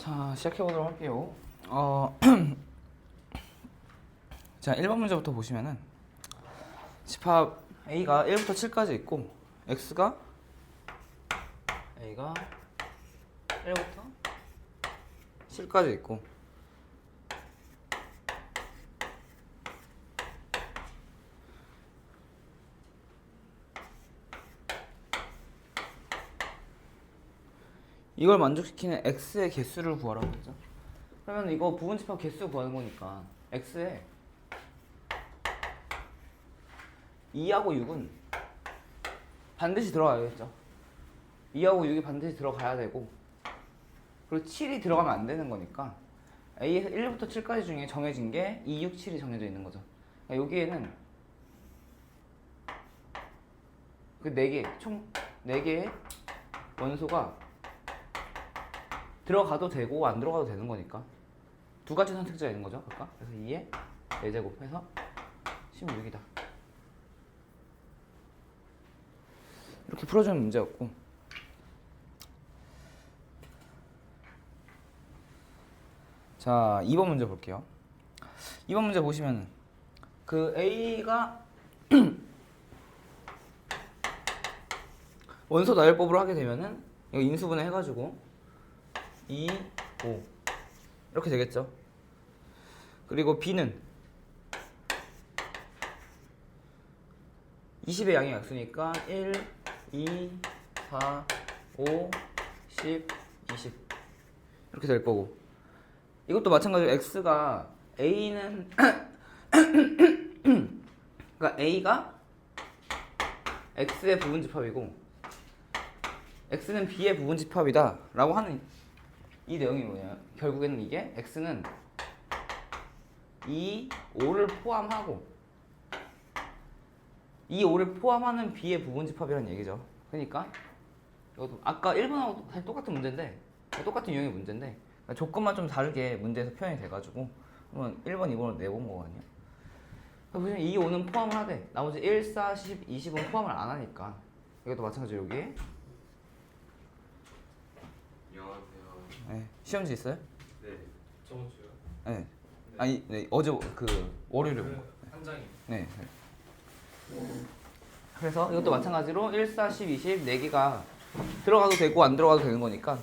자, 시작해보도록 할게요. 자, 1번 문제부터 보시면은 집합 A가 1부터 7까지 있고 X가 A가 1부터 7까지 있고 이걸 만족시키는 X의 개수를 구하라고 했죠. 그러면 이거 부분집합 개수 구하는 거니까 X에 2하고 6은 반드시 들어가야겠죠. 2하고 6이 반드시 들어가야 되고, 그리고 7이 들어가면 안 되는 거니까 A에서 1부터 7까지 중에 정해진 게 2, 6, 7이 정해져 있는 거죠. 그러니까 여기에는 그 4개, 총 4개의 원소가 들어가도 되고 안 들어가도 되는 거니까 두 가지 선택지가 있는 거죠, 각각. 그래서 2에 4제곱 해서 16이다. 이렇게 풀어주는 문제였고, 자, 2번 문제 볼게요. 2번 문제 보시면 그 A가 원소 나열법으로 하게 되면은 이거 인수분해 해가지고 2, 5 이렇게 되겠죠. 그리고 B는 20의 양의 약수니까 1, 2, 4, 5, 10, 20 이렇게 될 거고, 이것도 마찬가지로 X가 A는 그러니까 A가 X의 부분집합이고 X는 B의 부분집합이다 라고 하는 이 내용이 뭐냐, 결국에는 이게 X는 2, 5를 포함하고 2, 5를 포함하는 B의 부분집합이라는 얘기죠. 그러니까 이것도 아까 1번하고 사실 똑같은 문제인데, 똑같은 유형의 문제인데 그러니까 조건만 좀 다르게 문제에서 표현이 돼가지고 한번 1번, 2번으로 내본 거거든요. 보시면 2, 5는 포함을 하되 나머지 1, 4, 10, 20은 포함을 안 하니까 이것도 마찬가지로 여기에 안녕하세요. 네, 시험지 있어요? 네. 저번 주요? 네. 아니, 네, 어제 그 월요일에 본 거. 한 장이. 네. 그래서 이것도 마찬가지로 1, 4, 10, 20 4개가 들어가도 되고 안 들어가도 되는 거니까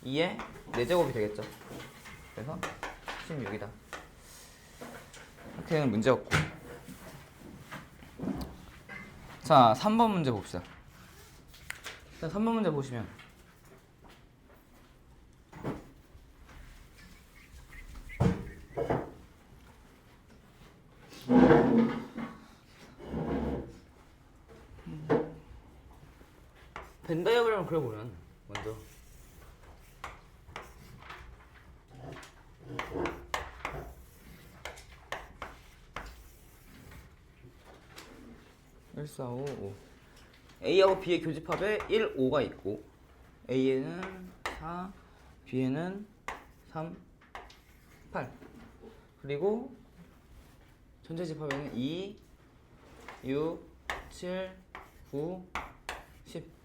2에 4제곱이 되겠죠. 그래서 16이다. 이렇게 되는 문제였고, 자, 3번 문제 봅시다. 자, 3번 문제 보시면 벤 다이어그램을 그려보면 먼저 (1, 4, 5, 5) A하고 B의 교집합에 1, 5가 있고 A에는 4, B에는 3, 8 그리고 전체 집합에는 2, 6, 7, 9, 10.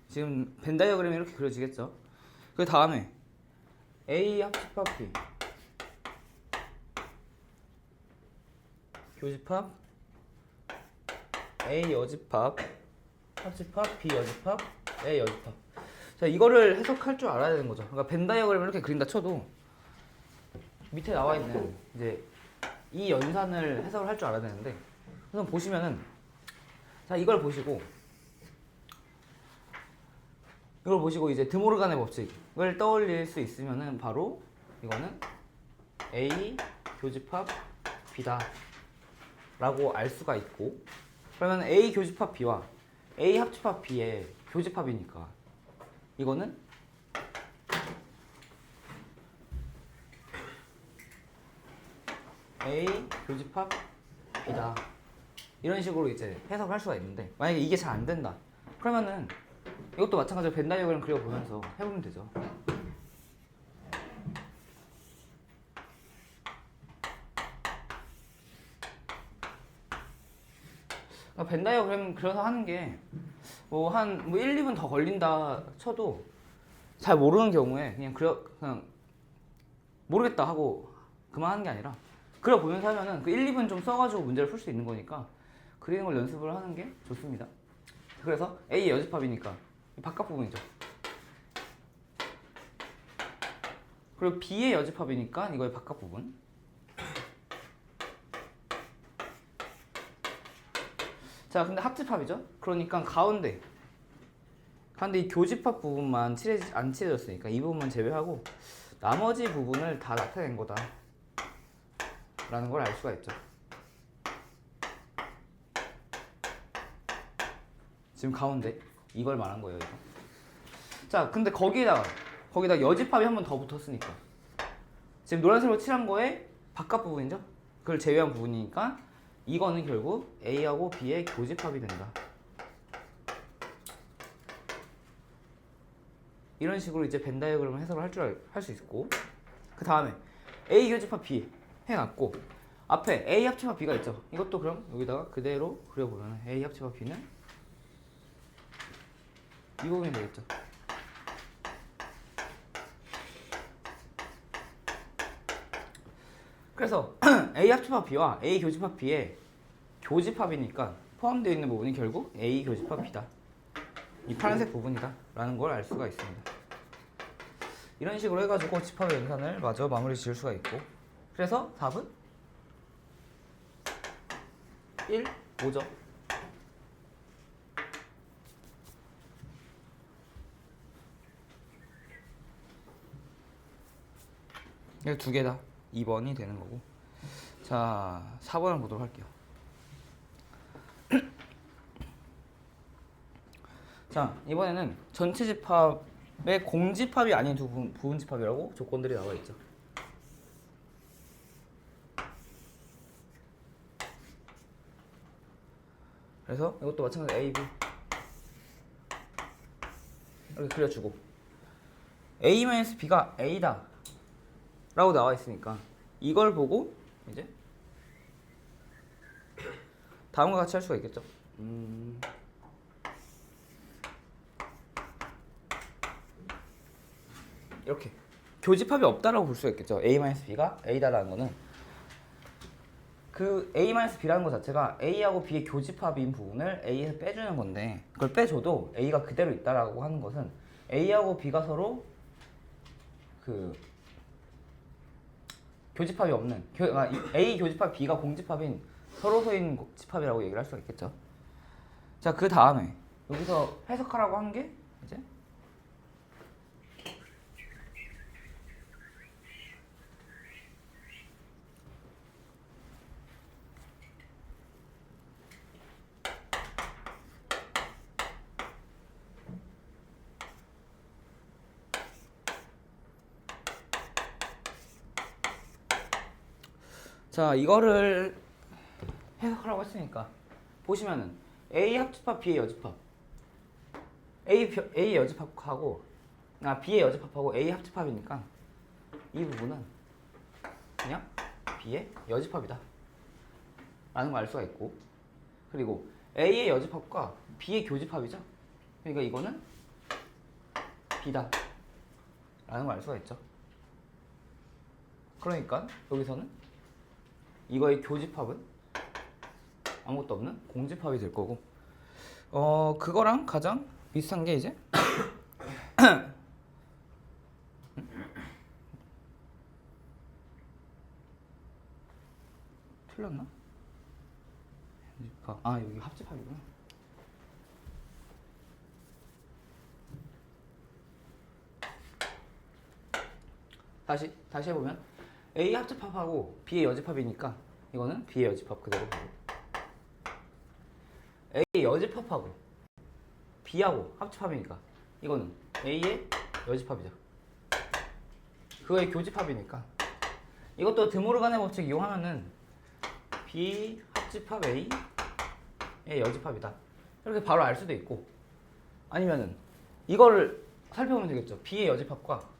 지금 벤 다이어그램이 이렇게 그려지겠죠. 그 다음에 A 합집합 B 교집합 A 여집합 합집합 B 여집합 A 여집합. 자, 이거를 해석할 줄 알아야 되는 거죠. 그러니까 벤 다이어그램을 이렇게 그린다 쳐도 밑에 나와 있는 이제 이 연산을 해석을 할 줄 알아야 되는데, 우선 보시면은, 자, 이걸 보시고 이제 드모르간의 법칙을 떠올릴 수 있으면은 바로 이거는 A 교집합 B다 라고 알 수가 있고, 그러면 A 교집합 B와 A 합집합 B의 교집합이니까 이거는 A 교집합 B다 이런 식으로 이제 해석할 수가 있는데, 만약에 이게 잘 안 된다 그러면은 이것도 마찬가지로 벤 다이어그램 그려보면서 해보면 되죠. 그러니까 벤 다이어그램 그려서 하는 게 뭐 한 1, 2분 더 걸린다 쳐도 잘 모르는 경우에 그냥 모르겠다 하고 그만하는 게 아니라 그려보면서 하면은 그 1, 2분 좀 써가지고 문제를 풀 수 있는 거니까 그리는 걸 연습을 하는 게 좋습니다. 그래서 A의 여집합이니까 바깥 부분이죠. 그리고 B의 여집합이니까 이거의 바깥 부분. 자, 근데 합집합이죠. 그러니까 가운데 이 교집합 부분만 안 칠해졌으니까 이 부분만 제외하고 나머지 부분을 다 나타낸 거다 라는 걸 알 수가 있죠. 지금 가운데 이걸 말한 거예요, 이거. 자, 근데 거기다가 여집합이 한 번 더 붙었으니까 지금 노란색으로 칠한 거에 바깥 부분이죠. 그걸 제외한 부분이니까 이거는 결국 A하고 B의 교집합이 된다. 이런 식으로 이제 벤 다이어그램을 해석을 할 수 있고, 그 다음에 A 교집합 B 해놨고 앞에 A 합집합 B가 있죠. 이것도 그럼 여기다가 그대로 그려보면 A 합집합 B는 이 부분이 되겠죠. 그래서 A 합집합 B와 A 교집합 B의 교집합이니까 포함되어 있는 부분이 결국 A 교집합 B다. 이 파란색 부분이다 라는 걸 알 수가 있습니다. 이런 식으로 해가지고 집합의 연산을 마저 마무리 지을 수가 있고, 그래서 답은 1, 5죠. 이거 두 개다 2번이 되는 거고. 자, 4번을 보도록 할게요. 자, 이번에는 전체 집합의 공집합이 아닌 두 부분 집합이라고 조건들이 나와 있죠. 그래서 이것도 마찬가지로 A, B 이렇게 그려주고 A-B가 A다 라고 나와 있으니까 이걸 보고 이제 다음과 같이 할 수가 있겠죠. 이렇게 교집합이 없다라고 볼 수가 있겠죠. A-B가 A다라는 거는 그 A-B라는 것 자체가 A하고 B의 교집합인 부분을 A에서 빼주는 건데, 그걸 빼줘도 A가 그대로 있다라고 하는 것은 A하고 B가 서로 그 교집합이 없는 A 교집합 B가 공집합인 서로소인 집합이라고 얘기를 할 수가 있겠죠. 자, 그 다음에 여기서 해석하라고 한 게 이제 자, 이거를 해석하라고 했으니까 보시면은 A 합집합 B의 여집합 A 여집합하고 B의 여집합하고 A 합집합이니까 이 부분은 그냥 B의 여집합이다 라는 걸 알 수가 있고, 그리고 A의 여집합과 B의 교집합이죠. 그러니까 이거는 B다 라는 걸 알 수가 있죠. 그러니까 여기서는 이거의 교집합은 아무것도 없는 공집합이 될 거고, 그거랑 가장 비슷한 게 이제 틀렸나? 여기 합집합이구나. 다시 해보면 A 합집합하고 B의 여집합이니까 이거는 B의 여집합 그대로 보고, A 여집합하고 B하고 합집합이니까 이거는 A의 여집합이죠. 그거의 교집합이니까 이것도 드모르간의 법칙 이용하면은 B 합집합 A의 여집합이다 이렇게 바로 알 수도 있고, 아니면은 이거를 살펴보면 되겠죠. B의 여집합과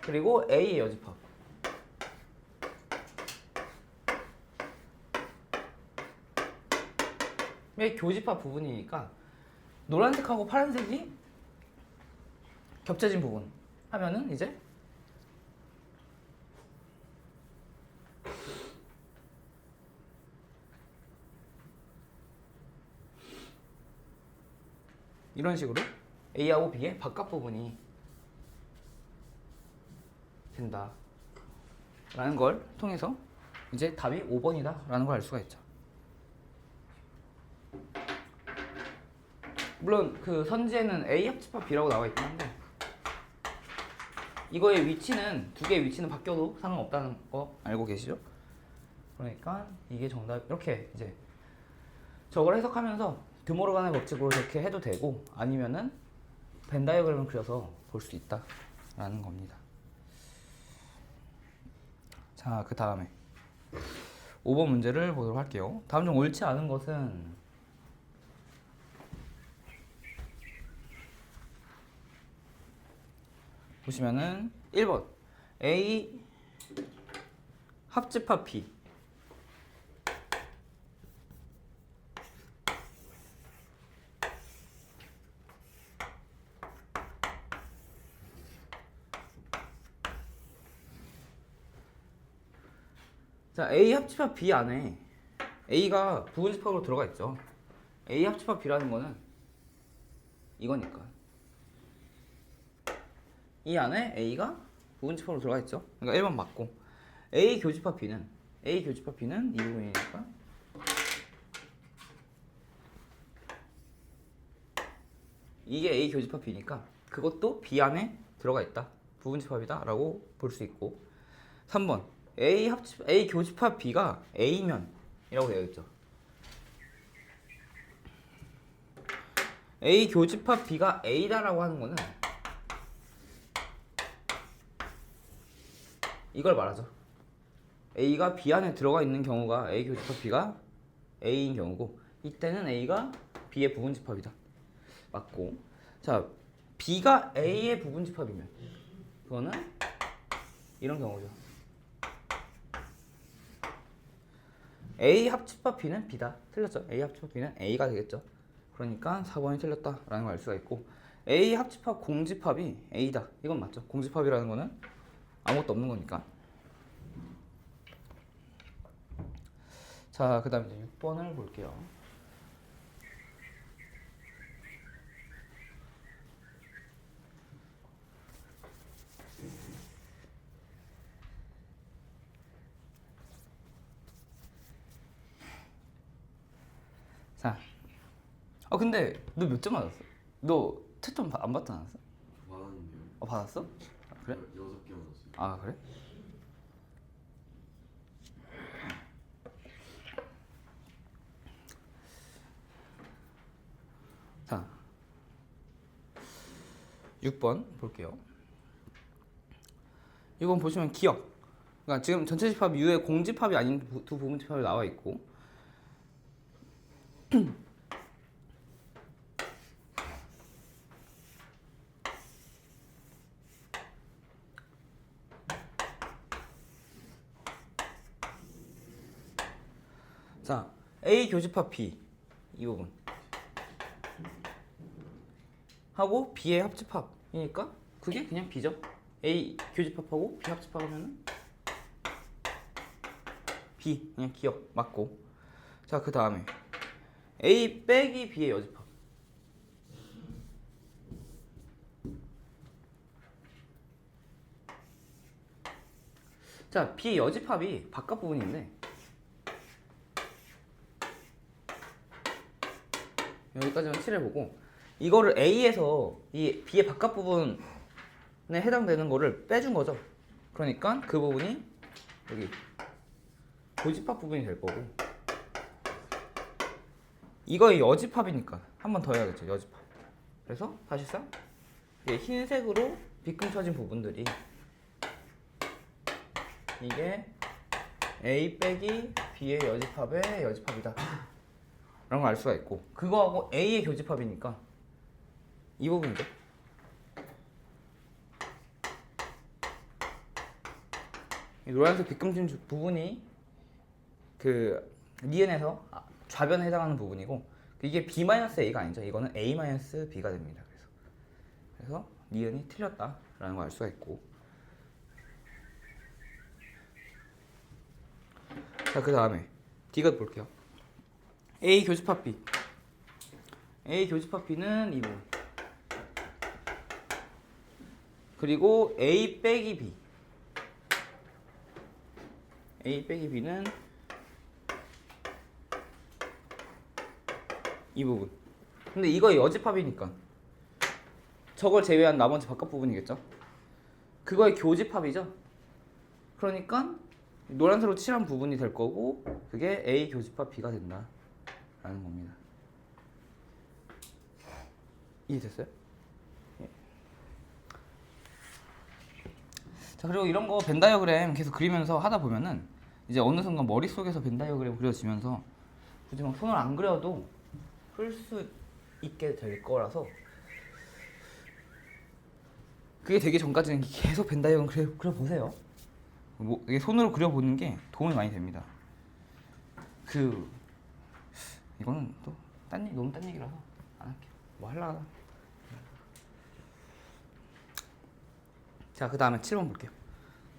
그리고 A의 여집합, 교집합 부분이니까 노란색하고 파란색이 겹쳐진 부분 하면은 이제 이런 식으로 A하고 B의 바깥 부분이 된다 라는 걸 통해서 이제 답이 5번이다 라는 걸 알 수가 있죠. 물론 그 선지에는 A 합집합 B라고 나와 있긴 한데 이거의 위치는 두 개의 위치는 바뀌어도 상관없다는 거 알고 계시죠? 그러니까 이게 정답. 이렇게 이제 저걸 해석하면서 드모르간의 법칙으로 이렇게 해도 되고 아니면은 벤 다이어그램을 그려서 볼 수 있다라는 겁니다. 자, 그 다음에 5번 문제를 보도록 할게요. 다음 중 옳지 않은 것은 보시면은 1번 A 합집합 B 자, A 합집합 B 안에 A가 부분집합으로 들어가 있죠. A 합집합 B라는 거는 이거니까 이 안에 A가 부분집합으로 들어가 있죠. 그러니까 1번 맞고 A 교집합 B는 이 부분이니까 이게 A 교집합 B니까 그것도 B 안에 들어가 있다. 부분집합이다 라고 볼 수 있고 3번 A 교집합 B가 A면 이라고 되어 있죠. A 교집합 B가 A다라고 하는 거는 이걸 말하죠. A가 B 안에 들어가 있는 경우가 A 교집합 B가 A인 경우고 이때는 A가 B의 부분집합이다. 맞고 자 B가 A의 부분집합이면 그거는 이런 경우죠. A 합집합 B는 B다. 틀렸죠. A 합집합 B는 A가 되겠죠. 그러니까 4번이 틀렸다라는 걸 알 수가 있고 A 합집합 공집합이 A다. 이건 맞죠. 공집합이라는 거는 아무것도 없는 거니까. 자, 그 다음에 이제 6번을 볼게요. 자, 근데 너 몇 점 맞았어? 너 채점 안 받지 않았어? 받았는데요. 받았어? 아, 그래? 6개 받았어요. 아, 그래? 자, 6번 볼게요. 6번 보시면 기억. 그러니까 지금 전체 집합 U의 공집합이 아닌 두 부분집합이 나와 있고 자, A 교집합 B 이 부분 하고 B의 합집합이니까 그게 그냥 B죠. A 교집합하고 B 합집합하면은 B 그냥 기억 맞고 자, 그 다음에 A 빼기 B의 여집합 자, B의 여집합이 바깥 부분인데 여기까지만 칠해보고 이거를 A에서 이 B의 바깥 부분에 해당되는 거를 빼준 거죠. 그러니까 그 부분이 여기 고집합 부분이 될 거고 이거의 여집합이니까 한 번 더 해야겠죠. 여집합. 그래서 사실상 이게 흰색으로 빗금 쳐진 부분들이 이게 A 빼기 B의 여집합의 여집합이다 라는 걸 알 수가 있고 그거하고 A의 교집합이니까 이 부분이죠. 이 노란색 빗금 친 부분이 그 니은에서 좌변에 해당하는 부분이고 이게 B-A가 아니죠. 이거는 A-B가 됩니다. 그래서 니은이 틀렸다라는 걸 알 수가 있고. 자, 그 다음에 D가 볼게요. A 교집합 B. A 교집합 B는 이 부분. 그리고 A 빼기 B. A 빼기 B는 이 부분. 근데 이거 여집합이니까 저걸 제외한 나머지 바깥 부분이겠죠? 그거의 교집합이죠? 그러니까 노란색으로 칠한 부분이 될 거고 그게 A 교집합 B가 된다 라는 겁니다. 이해됐어요? 예. 자, 그리고 이런 거 벤 다이어그램 계속 그리면서 하다 보면은 이제 어느 순간 머릿속에서 벤 다이어그램 그려지면서 굳이 막 손을 안 그려도 풀 수 있게 될 거라서 그게 되기 전까지는 계속 벤 다이어그램 그려보세요. 뭐 이게 손으로 그려보는 게 도움이 많이 됩니다. 이거는 또 너무 딴 얘기라서 안 할게요. 뭐 하려나. 자, 그 다음에 7번 볼게요.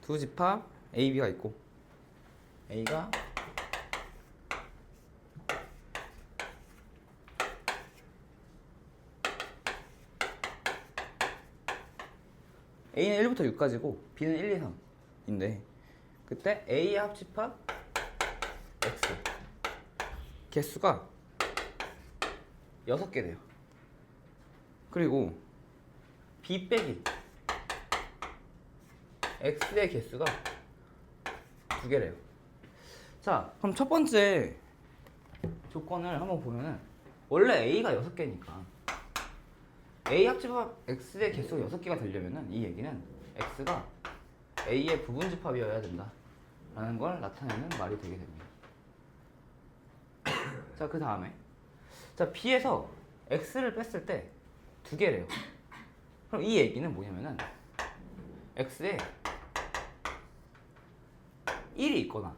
두 집합 A, B가 있고 A가 A는 1부터 6까지고 B는 1, 2, 3인데 그때 A의 합집합 X 개수가 6개 돼요. 그리고 B 빼기 X의 개수가 2개래요. 자, 그럼 첫 번째 조건을 한번 보면은 원래 A가 6개니까 A 합집합 X의 개수가 6개가 되려면은 이 얘기는 X가 A의 부분집합이어야 된다 라는 걸 나타내는 말이 되게 됩니다. 자, 그 다음에 자, B에서 X를 뺐을 때 2개래요. 그럼 이 얘기는 뭐냐면은 X에 1이 있거나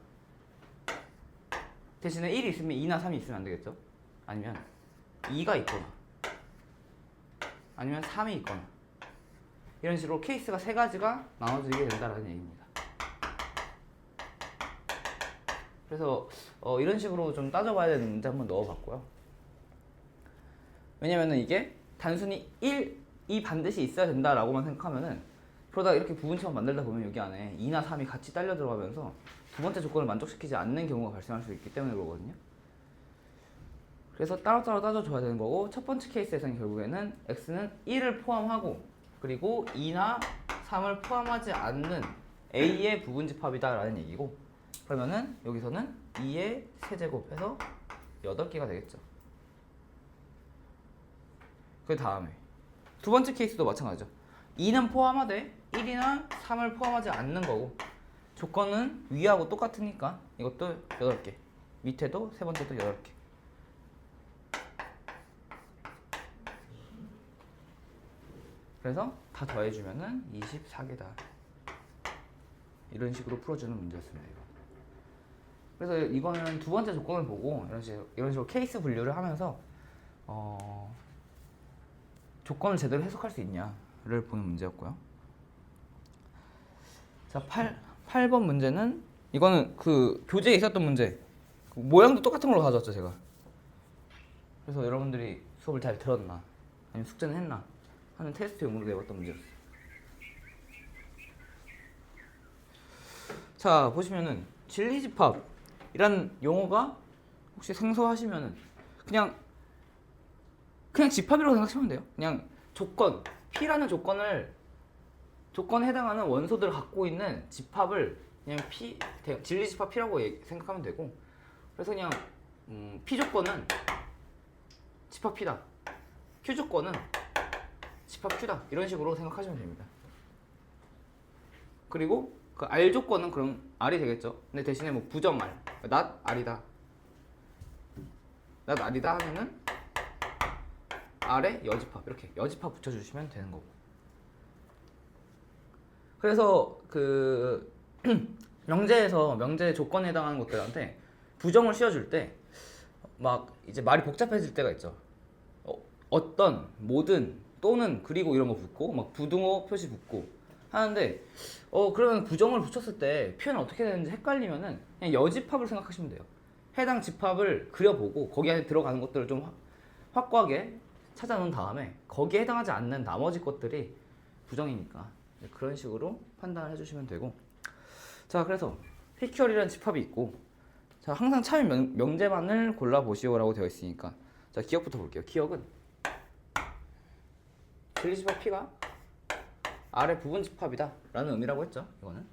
대신에 1이 있으면 2나 3이 있으면 안 되겠죠? 아니면 2가 있거나 아니면 3이 있거나 이런 식으로 케이스가 3가지가 나눠지게 된다는 얘기입니다. 그래서 이런 식으로 좀 따져봐야 되는 문제 한번 넣어봤고요. 왜냐면은 이게 단순히 1이 반드시 있어야 된다라고만 생각하면은 그러다 이렇게 부분집합 만들다 보면 여기 안에 2나 3이 같이 딸려 들어가면서 두 번째 조건을 만족시키지 않는 경우가 발생할 수 있기 때문에 그러거든요. 그래서 따로따로 따져줘야 되는 거고 첫 번째 케이스에서는 결국에는 X는 1을 포함하고 그리고 2나 3을 포함하지 않는 A의 부분집합이다 라는 얘기고 그러면은 여기서는 2의 세제곱해서 8개가 되겠죠. 그 다음에 두 번째 케이스도 마찬가지죠. 2는 포함하되 1이나 3을 포함하지 않는 거고 조건은 위하고 똑같으니까 이것도 8개 밑에도 세 번째도 8개 그래서 다 더해주면은 24개다 이런 식으로 풀어주는 문제였습니다. 이거. 그래서 이거는 두 번째 조건을 보고 이런 식으로 케이스 분류를 하면서 조건을 제대로 해석할 수 있냐를 보는 문제였고요. 자, 8번 문제는 이거는 그 교재에 있었던 문제 모양도 똑같은 걸로 가져왔죠 제가. 그래서 여러분들이 수업을 잘 들었나 아니면 숙제는 했나 하는 테스트용으로 내봤던 문제였어요. 자, 보시면은 진리집합이란 용어가 혹시 생소하시면은 그냥 집합이라고 생각하시면 돼요. 그냥 조건 P라는 조건에 해당하는 원소들을 갖고 있는 집합을 그냥 진리집합 P라고 생각하면 되고 그래서 그냥 P 조건은 집합 P다 Q 조건은 집합 Q다 이런 식으로 생각하시면 됩니다. 그리고 그 R 조건은 그럼 R이 되겠죠. 근데 대신에 뭐 부정 R, not R이다 not R이다 하면은 R에 여집합 이렇게 여집합 붙여주시면 되는 거고. 그래서 그 명제에서 명제 조건에 해당하는 것들한테 부정을 씌워줄 때 막 이제 말이 복잡해질 때가 있죠. 어떤, 모든, 또는, 그리고 이런 거 붙고 막 부등호 표시 붙고 하는데 그러면 부정을 붙였을 때 표현 어떻게 되는지 헷갈리면은 그냥 여집합을 생각하시면 돼요. 해당 집합을 그려보고 거기 안에 들어가는 것들을 좀 확고하게 찾아놓은 다음에 거기에 해당하지 않는 나머지 것들이 부정이니까 그런 식으로 판단을 해주시면 되고, 자 그래서 PQR이라는 집합이 있고, 자 항상 참여 명제만을 골라보시오라고 되어 있으니까 자 기억부터 볼게요. 기억은 진리집합 P가 R의 부분집합이다 라는 의미라고 했죠. 이거는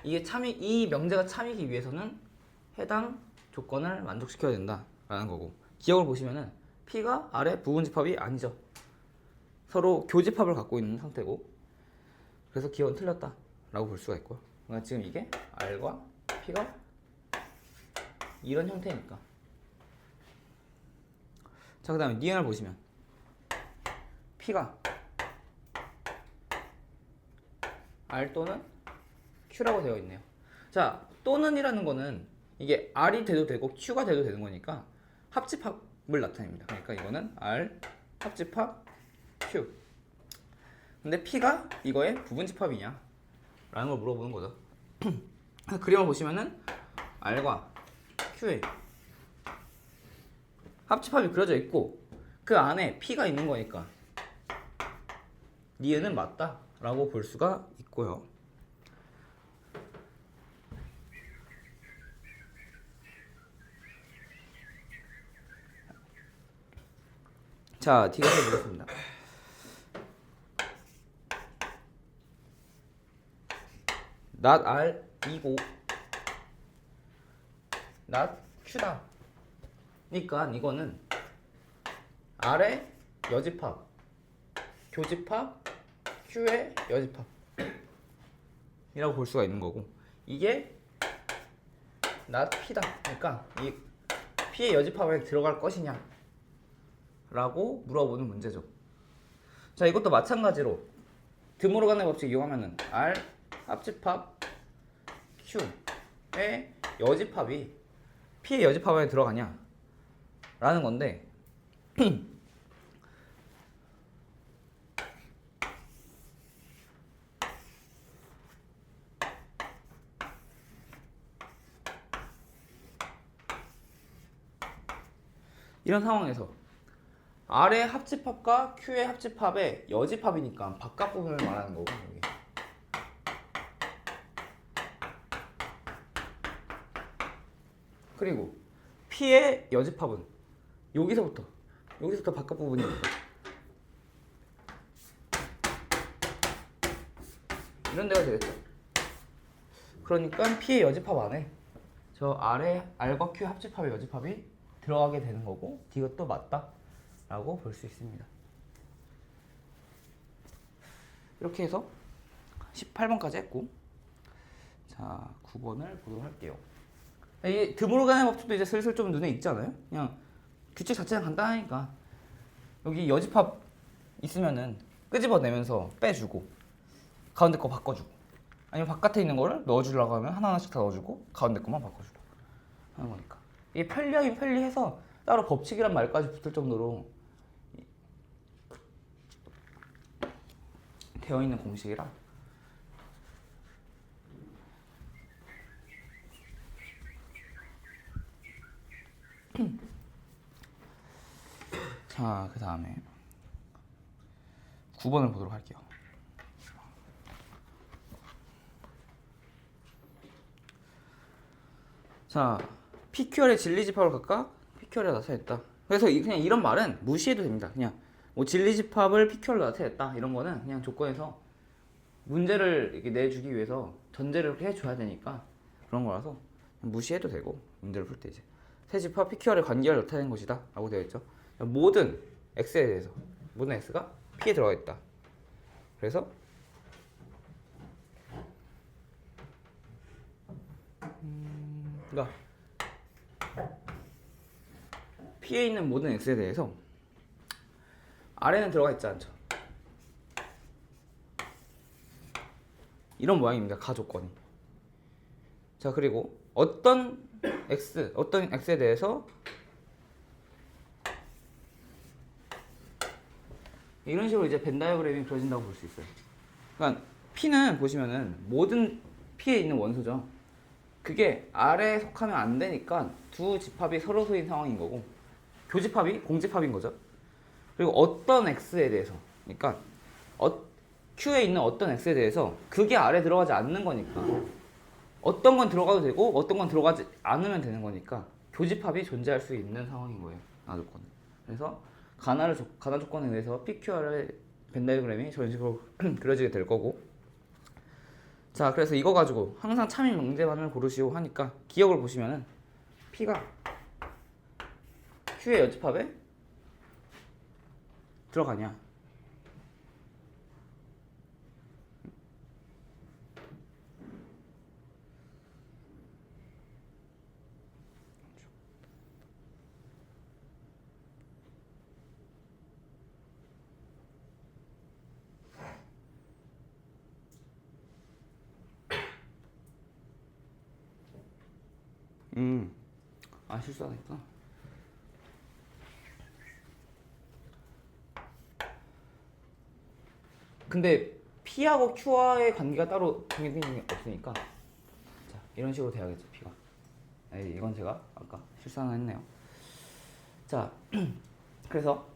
이 명제가 참이기 위해서는 해당 조건을 만족시켜야 된다라는 거고, 기억을 보시면은 P가 R의 부분집합이 아니죠. 서로 교집합을 갖고 있는 상태고, 그래서 기억은 틀렸다라고 볼 수가 있고요. 그러니까 지금 이게 R과 P가 이런 형태니까. 자, 그 다음에 니은을 보시면 P가 R 또는 Q라고 되어 있네요. 자, 또는이라는 거는 이게 R이 돼도 되고 Q가 돼도 되는 거니까 합집합을 나타냅니다. 그러니까 이거는 R 합집합 Q. 근데 P가 이거의 부분집합이냐 라는 걸 물어보는 거죠. 그림을 보시면은 R과 Q의 합집합이 그려져 있고 그 안에 P가 있는 거니까 니은은 맞다 라고 볼 수가 있고요. 자, D가 해보겠습니다. not R 이고 not Q다. 그러니까 이거는 R의 여집합, 교집합, Q의 여집합 이라고 볼 수가 있는 거고, 이게 not P다. 그러니까 이 P의 여집합에 들어갈 것이냐 라고 물어보는 문제죠. 자, 이것도 마찬가지로 드모르간의 법칙 이용하면은 R 합집합 Q의 여집합이 P의 여집합 안에 들어가냐 라는 건데 이런 상황에서 R의 합집합과 Q의 합집합의 여집합이니까 바깥 부분을 말하는 거고, 여기. 그리고 P의 여집합은 여기서부터 바깥 부분이니까 이런 데가 되겠죠. 그러니까 P의 여집합 안에 저 R과 Q 합집합의 여집합이 들어가게 되는 거고, 이것도 맞다 라고 볼 수 있습니다. 이렇게 해서 18번까지 했고, 자 9번을 보도록 할게요. 이 드모르간의 법칙도 이제 슬슬 좀 눈에 익잖아요. 그냥 규칙 자체는 간단하니까 여기 여집합 있으면은 끄집어내면서 빼주고 가운데 거 바꿔주고, 아니면 바깥에 있는 거를 넣어주려고 하면 하나하나씩 다 넣어주고 가운데 것만 바꿔주고 하는 거니까 이게 편리하긴 편리해서 따로 법칙이란 말까지 붙을 정도로 되어 있는 공식이라 자, 그 다음에 9번을 보도록 할게요. 자, PQR의 진리집합을 각각 PQR에 나타냈다. 그래서 그냥 이런 말은 무시해도 됩니다. 그냥 뭐 진리집합을 PQR로 나타냈다 이런 거는 그냥 조건에서 문제를 이렇게 내주기 위해서 전제를 이렇게 해줘야 되니까 그런 거라서 무시해도 되고, 문제를 풀 때 이제 세 집합 PQR의 관계를 나타낸 것이다 라고 되어 있죠. 모든 X에 대해서 모든 X가 P에 들어가 있다. 그래서 그러니까 P에 있는 모든 X에 대해서 R에는 들어가 있지 않죠. 이런 모양입니다. 가조건이. 자, 그리고 어떤 x에 대해서 이런 식으로 이제 벤 다이어그램이 그려진다고 볼 수 있어요. 그러니까 P는 보시면은 모든 P에 있는 원소죠. 그게 R에 속하면 안 되니까 두 집합이 서로 소인 상황인 거고, 교집합이 공집합인 거죠. 그리고 어떤 X에 대해서, 그러니까 Q에 있는 어떤 X에 대해서 그게 R에 들어가지 않는 거니까 어떤 건 들어가도 되고 어떤 건 들어가지 않으면 되는 거니까 교집합이 존재할 수 있는 상황인 거예요. 가나 조건은. 그래서 가나 조건에 의해서 PQR의 벤 다이어그램이 저런 식으로 그려지게 될 거고, 자, 그래서 이거 가지고 항상 참인 명제만을 고르시오 하니까 기억을 보시면은 P가 Q의 여집합에 들어가냐, 실수하니까. 근데 P하고 Q와의 관계가 따로 정해진 게 없으니까, 자, 이런 식으로 돼야겠죠, P가. 에이, 이건 제가 아까 실수 하나 했네요. 자, 그래서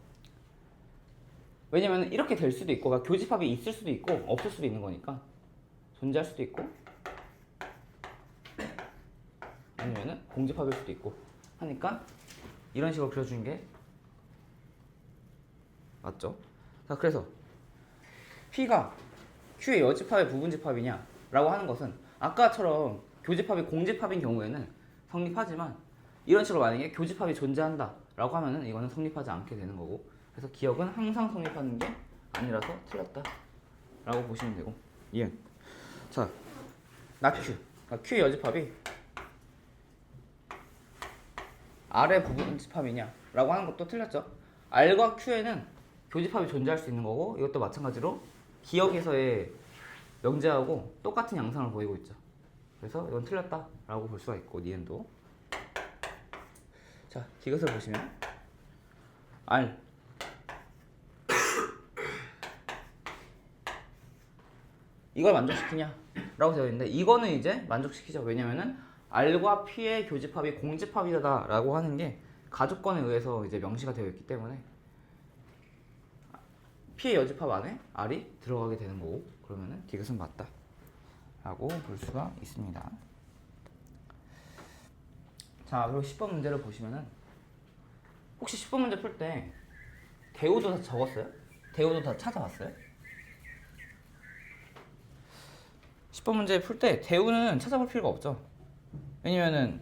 왜냐면 이렇게 될 수도 있고, 그러니까 교집합이 있을 수도 있고 없을 수도 있는 거니까, 존재할 수도 있고 아니면은 공집합일 수도 있고 하니까 이런 식으로 그려주는 게 맞죠? 자, 그래서 P가 Q의 여집합의 부분집합이냐 라고 하는 것은 아까처럼 교집합이 공집합인 경우에는 성립하지만, 이런 식으로 만약에 교집합이 존재한다 라고 하면은 이거는 성립하지 않게 되는 거고, 그래서 기억은 항상 성립하는 게 아니라서 틀렸다 라고 보시면 되고, 이해. 자, 나 Q, 그러니까 Q의 여집합이 R의 부분집합이냐 라고 하는 것도 틀렸죠. R과 Q에는 교집합이 존재할 수 있는 거고, 이것도 마찬가지로 기억에서의 명제하고 똑같은 양상을 보이고 있죠. 그래서 이건 틀렸다 라고 볼 수가 있고, 니은도. 자, 기것을 보시면 R 이걸 만족시키냐 라고 되어 있는데, 이거는 이제 만족시키죠. 왜냐면은 R과 P의 교집합이 공집합이다 라고 하는 게 가조건에 의해서 이제 명시가 되어 있기 때문에 P의 여집합 안에 R이 들어가게 되는 거고, 그러면은 디귿은 맞다 라고 볼 수가 있습니다. 자, 그리고 10번 문제를 보시면은, 혹시 10번 문제 풀 때 대우도 다 적었어요? 대우도 다 찾아봤어요? 10번 문제 풀 때 대우는 찾아볼 필요가 없죠. 왜냐면은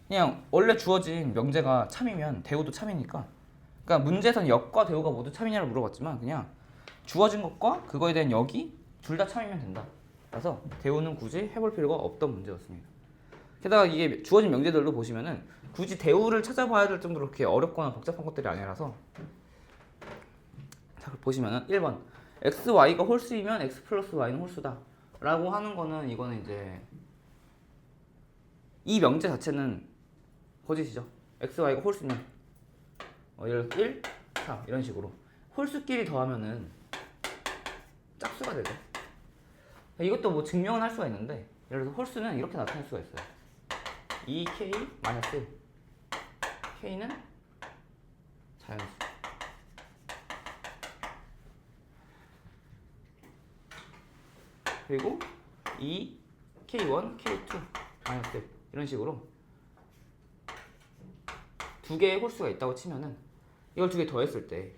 그냥 원래 주어진 명제가 참이면 대우도 참이니까, 그러니까 문제에서는 역과 대우가 모두 참이냐를 물어봤지만 그냥 주어진 것과 그거에 대한 역이 둘 다 참이면 된다. 그래서 대우는 굳이 해볼 필요가 없던 문제였습니다. 게다가 이게 주어진 명제들도 보시면은 굳이 대우를 찾아봐야 될 정도로 그렇게 어렵거나 복잡한 것들이 아니라서, 자, 보시면은 1번 x, y가 홀수이면 x 플러스 y는 홀수다 라고 하는 거는, 이거는 이제 이 명제 자체는 거짓이죠. x, y가 홀수면 예를 들어 1, 4 이런 식으로 홀수끼리 더하면은 짝수가 되죠. 이것도 뭐 증명은 할 수가 있는데, 예를 들어서 홀수는 이렇게 나타낼 수가 있어요. 2k 마이너스 1, k는 자연수, 그리고 2 k1, k2 마이너스 1 이런 식으로 두 개의 홀수가 있다고 치면은 이걸 두 개 더했을 때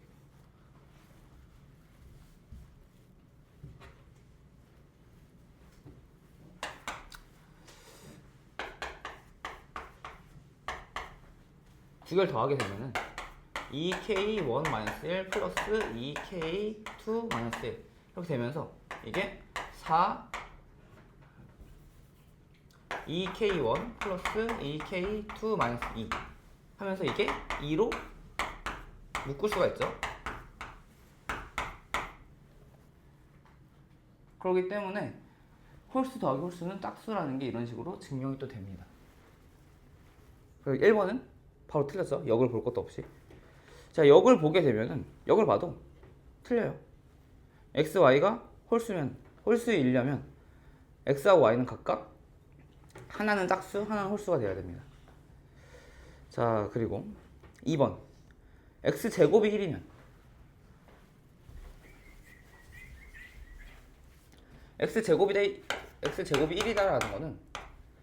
두 개를 더하게 되면은 2k1-1 플러스 2k2-1 이렇게 되면서 이게 4 2k1 플러스 2k2-2 하면서 이게 2로 묶을 수가 있죠. 그렇기 때문에 홀수 더하기 홀수는 짝수라는 게 이런 식으로 증명이 또 됩니다. 그리고 1번은 바로 틀렸죠. 역을 볼 것도 없이. 자, 역을 보게 되면은 역을 봐도 틀려요. x, y가 홀수면 홀수이려면 x하고 y는 각각 하나는 짝수, 하나는 홀수가 돼야 됩니다. 자, 그리고 2번 x제곱이 1이면 x제곱이 1이다라는 거는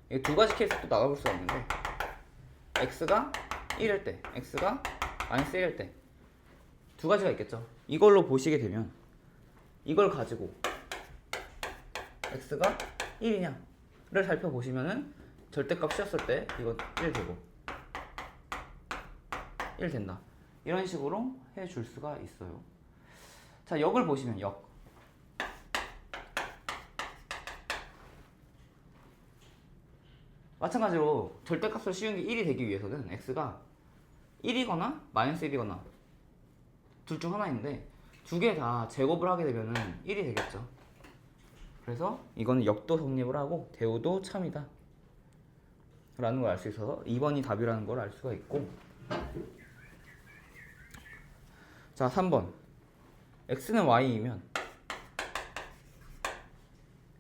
이 두 가지 케이스 또 나가볼 수가 있는데 x가 1일 때, x가 마이너스 1일 때 두 가지가 있겠죠. 이걸로 보시게 되면 이걸 가지고 x가 1이냐를 살펴보시면은 절대값 씌웠을 때 이건 1 되고 1 된다. 이런 식으로 해줄 수가 있어요. 자, 역을 보시면 역. 마찬가지로 절대값을 씌운 게 1이 되기 위해서는 x가 1이거나 마이너스 1이거나 둘 중 하나인데 두 개 다 제곱을 하게 되면은 1이 되겠죠. 그래서 이거는 역도 성립을 하고 대우도 참이다 라는 걸 알 수 있어서 2번이 답이라는 걸 알 수가 있고, 자 3번 x는 y이면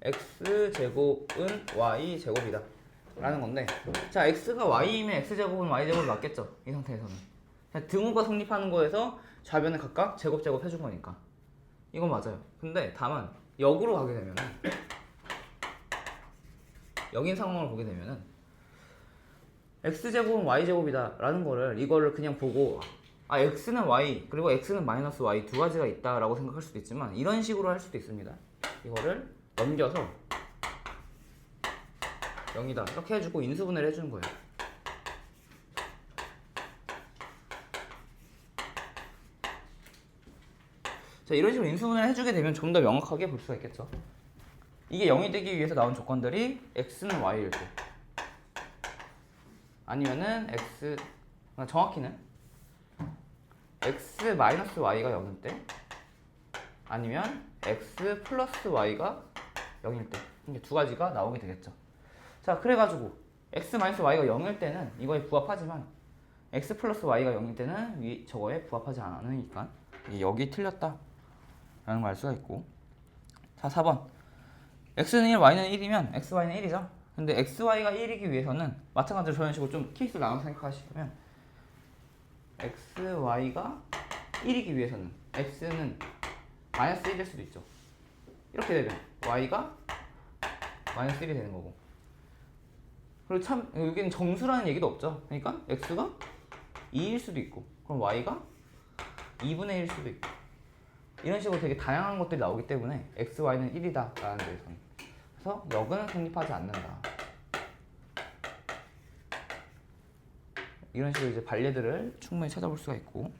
x제곱은 y제곱이다 라는 건데, 자 x가 y이면 x제곱은 y제곱이 맞겠죠. 이 상태에서는 등호가 성립하는 거에서 좌변을 각각 제곱 해준 거니까 이건 맞아요. 근데 다만 역으로 가게 되면은 역인 상황을 보게 되면은 x제곱은 y제곱이다 라는 거를 이거를 그냥 보고 아 x는 y 그리고 x는 마이너스 y 두 가지가 있다 라고 생각할 수도 있지만 이런 식으로 할 수도 있습니다. 이거를 넘겨서 0이다 이렇게 해주고 인수분해를 해주는 거예요. 자, 이런 식으로 인수분해를 해주게 되면 좀 더 명확하게 볼 수가 있겠죠. 이게 0이 되기 위해서 나온 조건들이 x는 y일 때 아니면은 x 정확히는 x 마이너스 y가 0일 때 아니면 x 플러스 y가 0일 때 이게 두 가지가 나오게 되겠죠. 자, 그래가지고 x 마이너스 y가 0일 때는 이거에 부합하지만 x 플러스 y가 0일 때는 저거에 부합하지 않으니까 여기 틀렸다 라는 걸 알 수가 있고, 자 4번 x는 1, y는 1이면 xy는 1이죠. 근데 xy가 1이기 위해서는 마찬가지로 저런 식으로 좀 케이스를 나눠서 생각하시면 xy가 1이기 위해서는 x는 마이너스 1일 수도 있죠. 이렇게 되면 y가 마이너스 1이 되는 거고, 그리고 참 여기는 정수라는 얘기도 없죠. 그러니까 x가 2일 수도 있고 그럼 y가 2분의 1일 수도 있고 이런 식으로 되게 다양한 것들이 나오기 때문에 x, y는 1이다 라는 데서는 그래서 역은 성립하지 않는다. 이런 식으로 이제 반례들을 충분히 찾아볼 수가 있고,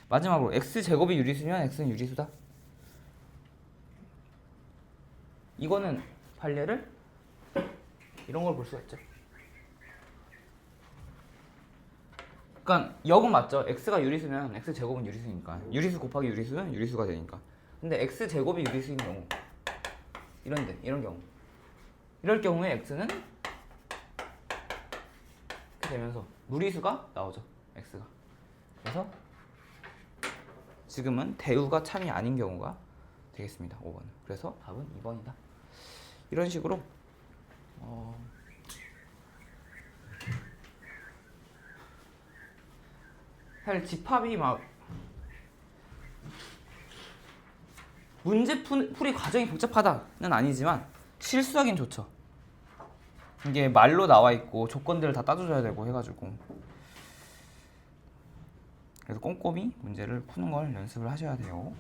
마지막으로 x제곱이 유리수면 x는 유리수다. 이거는 반례를 이런 걸 볼 수가 있죠. 그러니까 역은 맞죠. x가 유리수면 x제곱은 유리수니까 유리수 곱하기 유리수는 유리수가 되니까. 근데 x제곱이 유리수인 경우 이런 경우 이럴 경우에 x는 이렇게 되면서 무리수가 나오죠. x가. 그래서 지금은 대우가 참이 아닌 경우가 되겠습니다. 5번. 그래서 답은 2번이다. 이런 식으로 사실 집합이 막 문제 풀이 과정이 복잡하다는 아니지만 실수하긴 좋죠. 이게 말로 나와 있고 조건들을 다 따져줘야 되고 해가지고 그래서 꼼꼼히 문제를 푸는 걸 연습을 하셔야 돼요.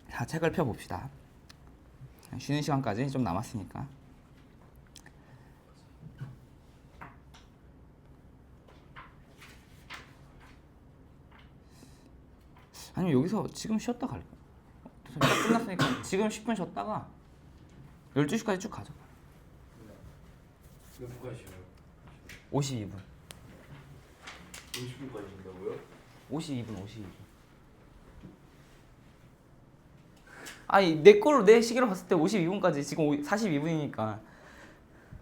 자, 책을 펴봅시다. 쉬는 시간까지 좀 남았으니까. 아니면 여기서 지금 쉬었다 갈까? 딱 끝났으니까 지금 10분 쉬었다가 12시까지 쭉 가죠. 몇 분까지 쉬어요? 52분. 50분까지 쉰다고요? 52분. 아니 내 걸로 내 시계로 봤을 때 52분까지 지금 42분이니까